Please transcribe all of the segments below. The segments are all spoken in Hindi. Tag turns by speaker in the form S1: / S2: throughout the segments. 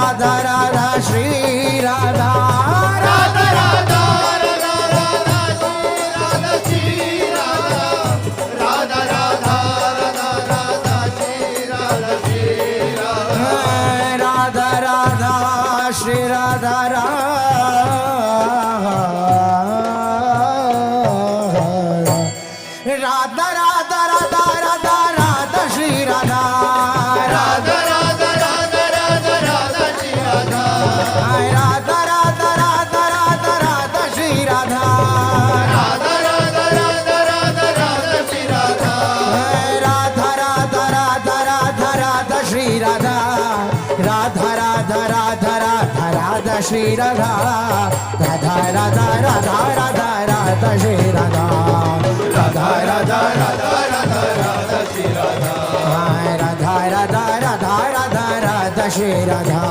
S1: राधा राधा श्री राधा राधा राधा राधा राधा श्री राधा राधा राधा राधा राधा श्री राधा राधा राधा श्री राधा राधा राधा राधा राधा राधा श्री राधा राधा राधा राधा राधा राधा श्री राधा राधा राधा राधा राधा राधा श्री राधा राधा राधा राधा राधा राधा श्री राधा राधा राधा राधा राधा राधा श्री राधा राधा राधा राधा राधा राधा श्री राधा राधा राधा राधा राधा राधा श्री राधा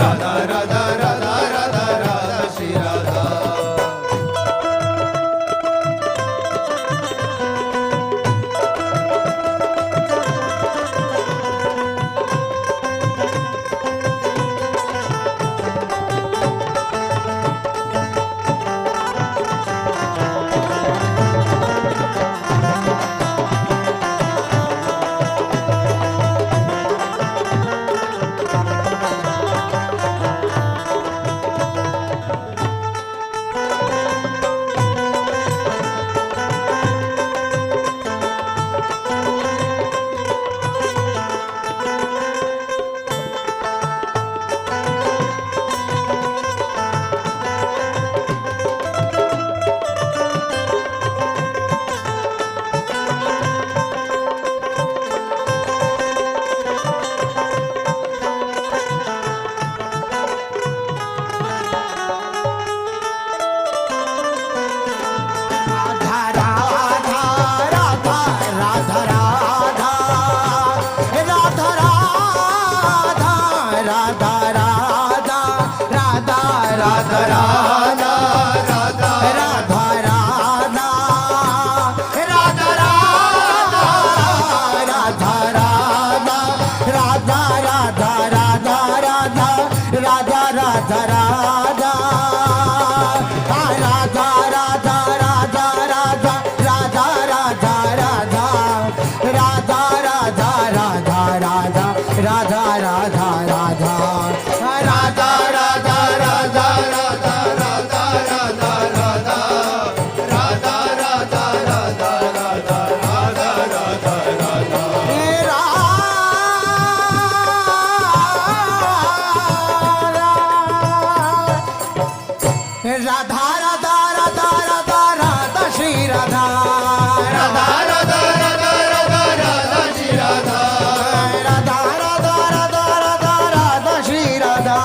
S1: राधा राधा राधा राधा राधा श्री राधा राधा राधा राधा राधा राधा श्री राधा राधा राधा राधा राधा राधा श्री राधा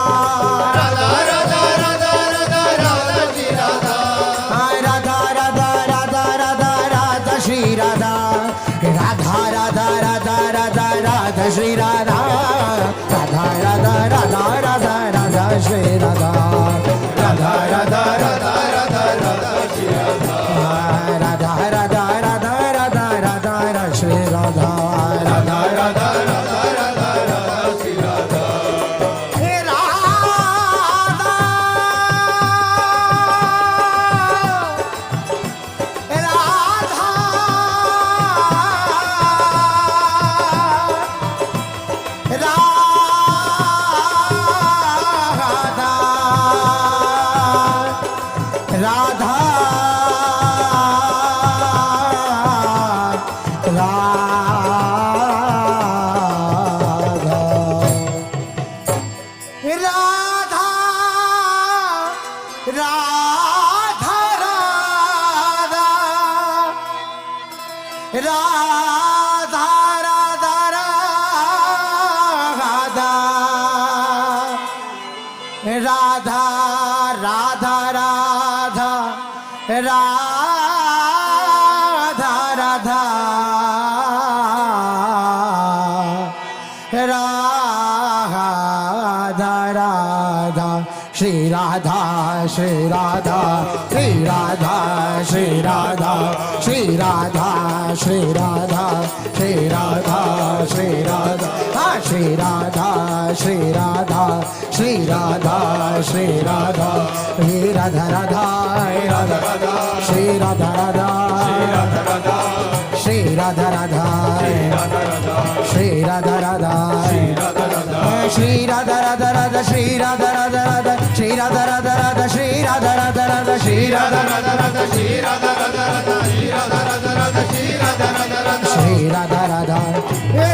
S1: श्री राधा राधा राधा राधा राधा राधा श्री राधा राधा राधा राधा राधा राधा श्री राधा राधा राधा राधा राधा राधा राधा श्री राधा राधा राधा राधा राधा राधा श्री राधा हे राधा राधा राधा राधा राधा राधा राधा राधा श्री राधा श्री राधा श्री राधा श्री राधा श्री राधा श्री राधा श्री राधा श्री राधा श्री श्री राधा श्री राधा श्री राधा श्री राधा हे राधा राधा हे राधा राधा श्री राधा राधा श्री राधा राधा श्री राधा राधा श्री राधा राधा राधा श्री राधा राधा राधा श्री राधा राधा राधा श्री राधा राधा राधा श्री राधा राधा राधा श्री राधा राधा राधा श्री राधा राधा राधा श्री राधा राधा राधा श्री राधा राधा हे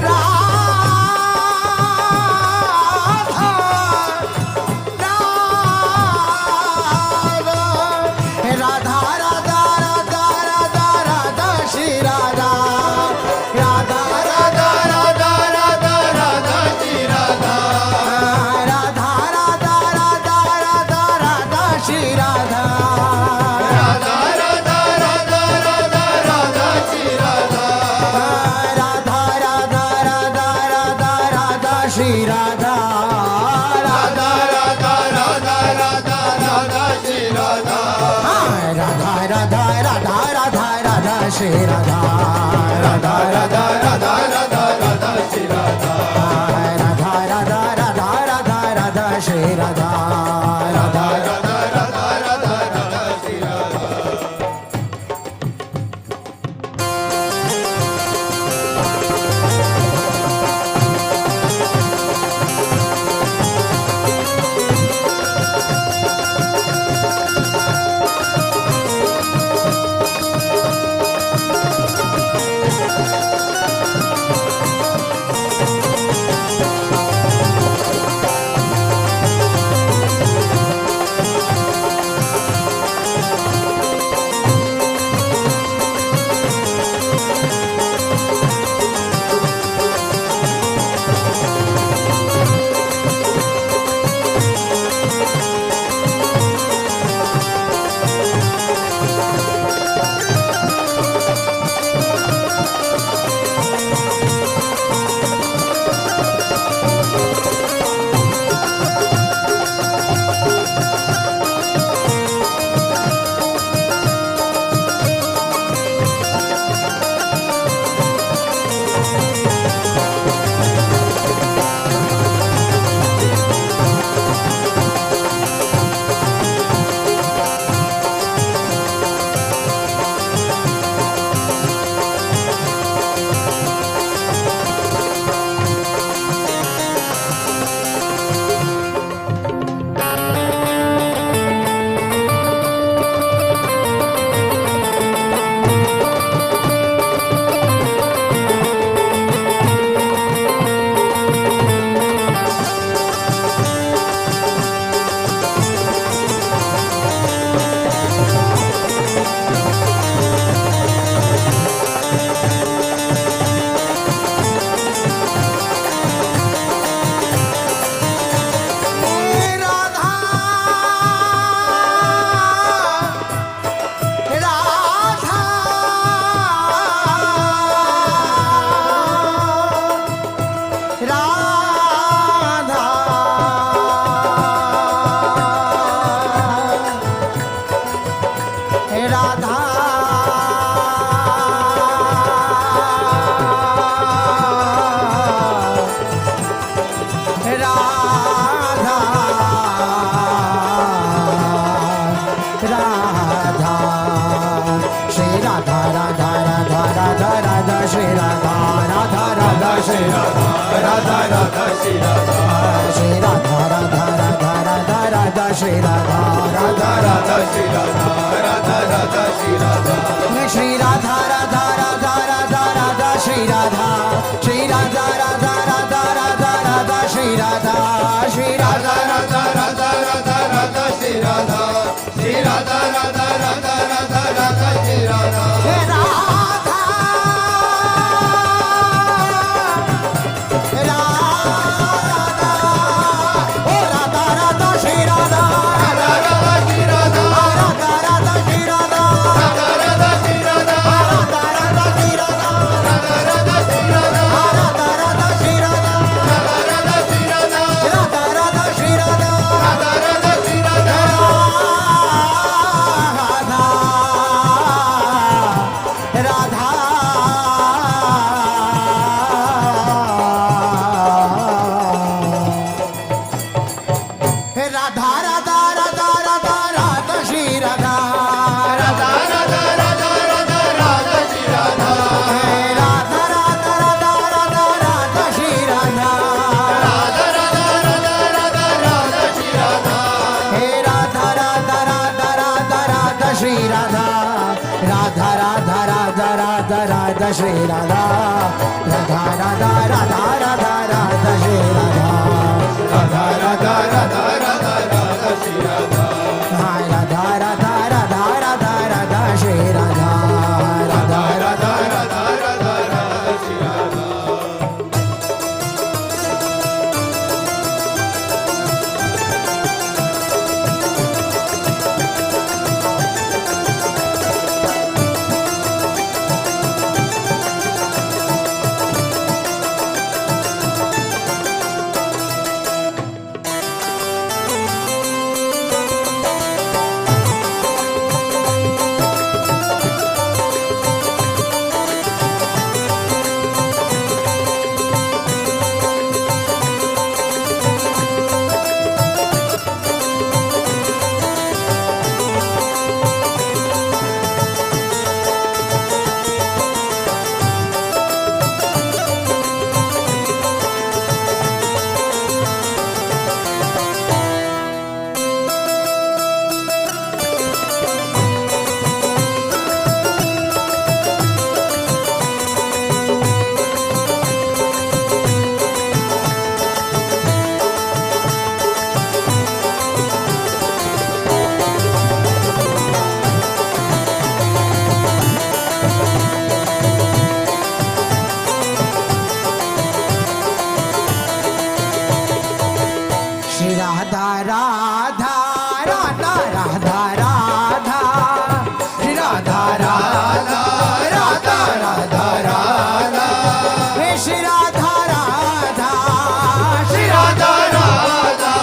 S1: श्री राधा राधा राधा राधा राधा राधा श्री राधा राधा राधा राधा राधा राधा श्री राधा राधा राधा राधा राधा राधा श्री राधा श्री राधा राधा राधा श्री राधा राधा राधा श्री राधा श्री राधा राधा राधा राधा राधा श्री राधा श्री राधा राधा राधा राधा राधा श्री राधा श्री राधा राधा राधा राधा राधा श्री राधा श्री राधा राधा राधा राधा राधा श्री राधा हे राधा राधा ओ राधा राधा श्री राधा श्री राधा राधा श्री राधा राधा राधा राधा राधा राधा श्री राधा राधा राधा राधा राधा राधा श्री राधा हाँ राधा राधा राधा राधा राधा श्री राधा राधा राधा राधा राधा राधा श्री राधा राधा राधा राधा राधा राधा श्री राधा राधा राधा राधा राधा हे श्री राधा राधा श्री राधा राधा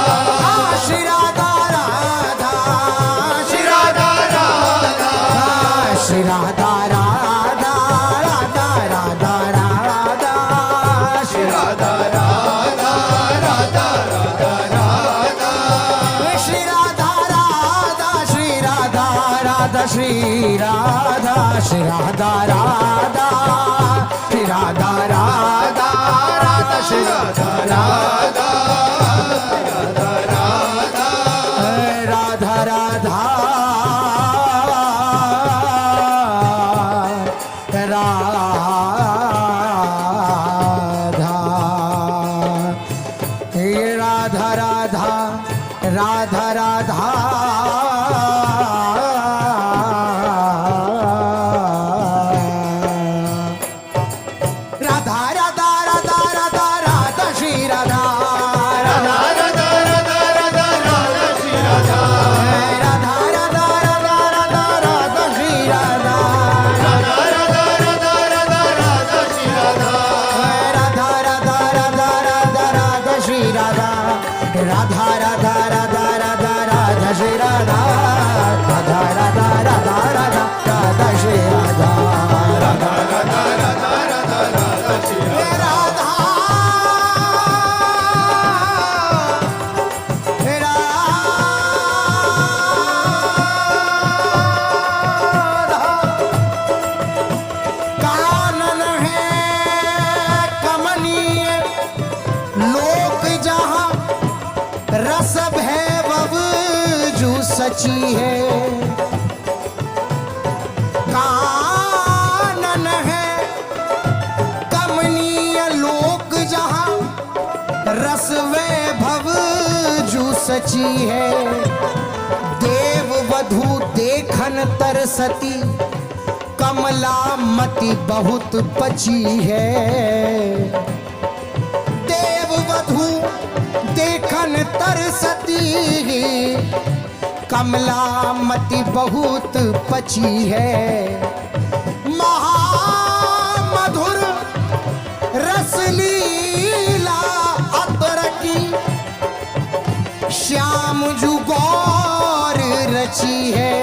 S1: श्री राधा राधा श्री राधा राधा श्री राधा राधा राधा राधा राधा श्री राधा राधा राधा राधा श्री राधा राधा श्री राधा राधा श्री राधा श्री राधा राधा श्री राधा राधा राधा श्री राधा राधा राधा राधा राधा राधा राधा राधा राधा राधा राधा श्री राधा राधा राधा राधा राधा राधा श्री राधा राधा राधा राधा राधा राधा श्री राधा राधा राधा राधा राधा राधा श्री राधा राधा राधा राधा राधा राधा श्री राधा राधा राधा राधा राधा राधा श्री राधा राधा राधा राधा राधा राधा श्री राधा राधा राधा राधा राधा राधा श्री राधा कानन है कमनीय लोक जहाँ रस भैभव जू सची है कानन है कमनीय लोक जहाँ रस वैभव जू सची है देव वधू देखन तरसती कमला मति बहुत पची है देव वधू देखन तरसती कमला मति बहुत पची है महामधुर रसलीला अतर की श्याम जू गौर रची है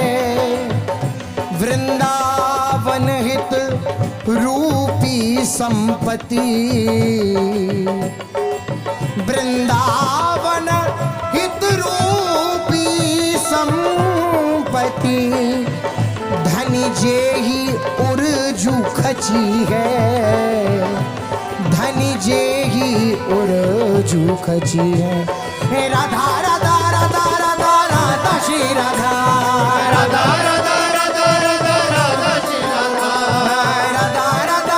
S1: वृंदावन हित रूपी संपत्ति वृंदावन हित रूपी संपत्ति धनी जे ही उर्जू खची है धनी जे ही उर्जू खची है राधा राधा राधा राधा राधा श्री राधा राधा राधा राधा राधा राधा श्री राधा राधा राधा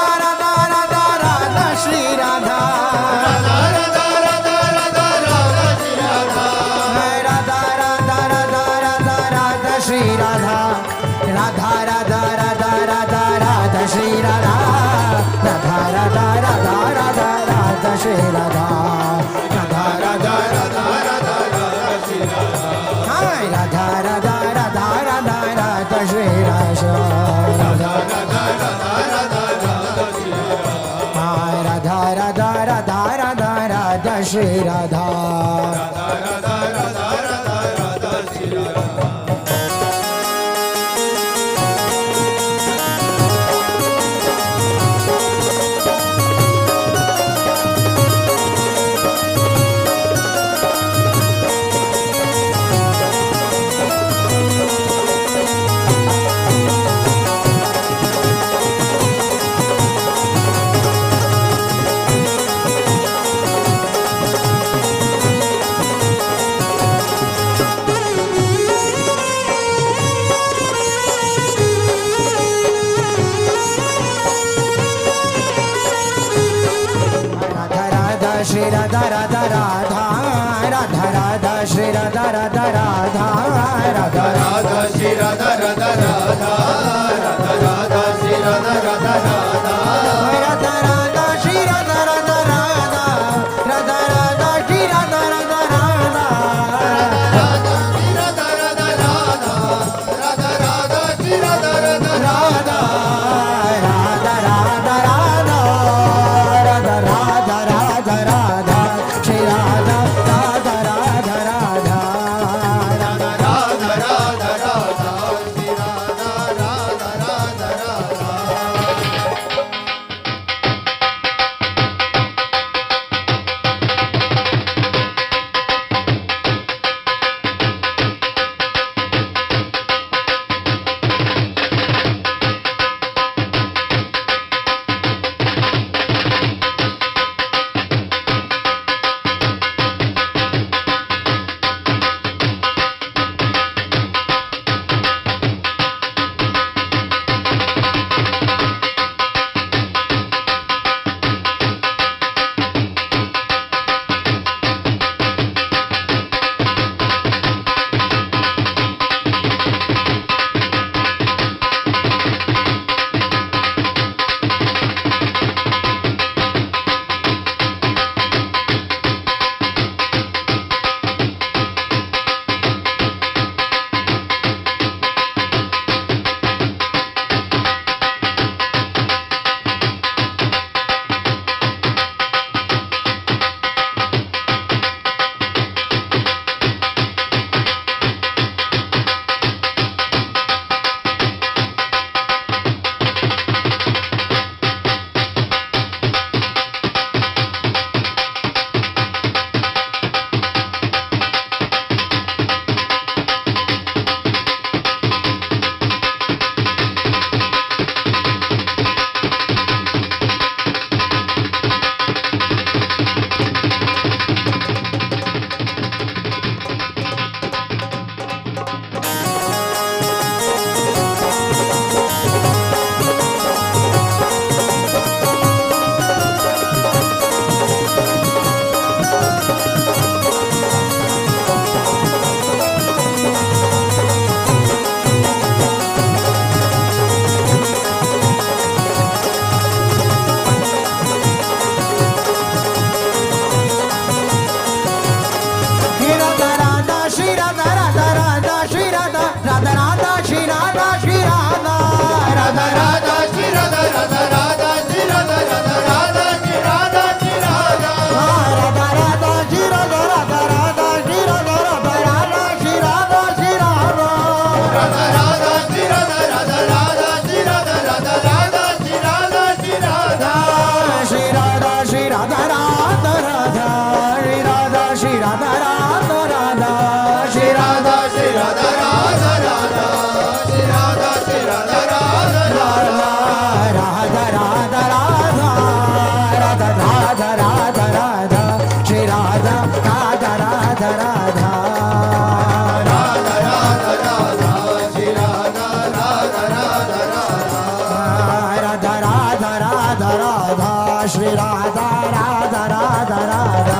S1: राधा राधा राधा राधा श्री राधा श्री राधा राधा राधा राधा राधा श्री राधा राधा राधा राधा राधा श्री राधा राधा राधा राधा राधा श्री राधा राधा राधा राधा राधा श्री राधा राधा राधा राधा राधा श्री राधा राधा राधा राधा श्री राधा राधा राधा राधा राधा श्री राधा राधा राधा राधा राधा राधा राधा राधा राधा श्री राधा राधा राधा राधा राधा राधा राधा राधा श्री राधा राधा राधा राधा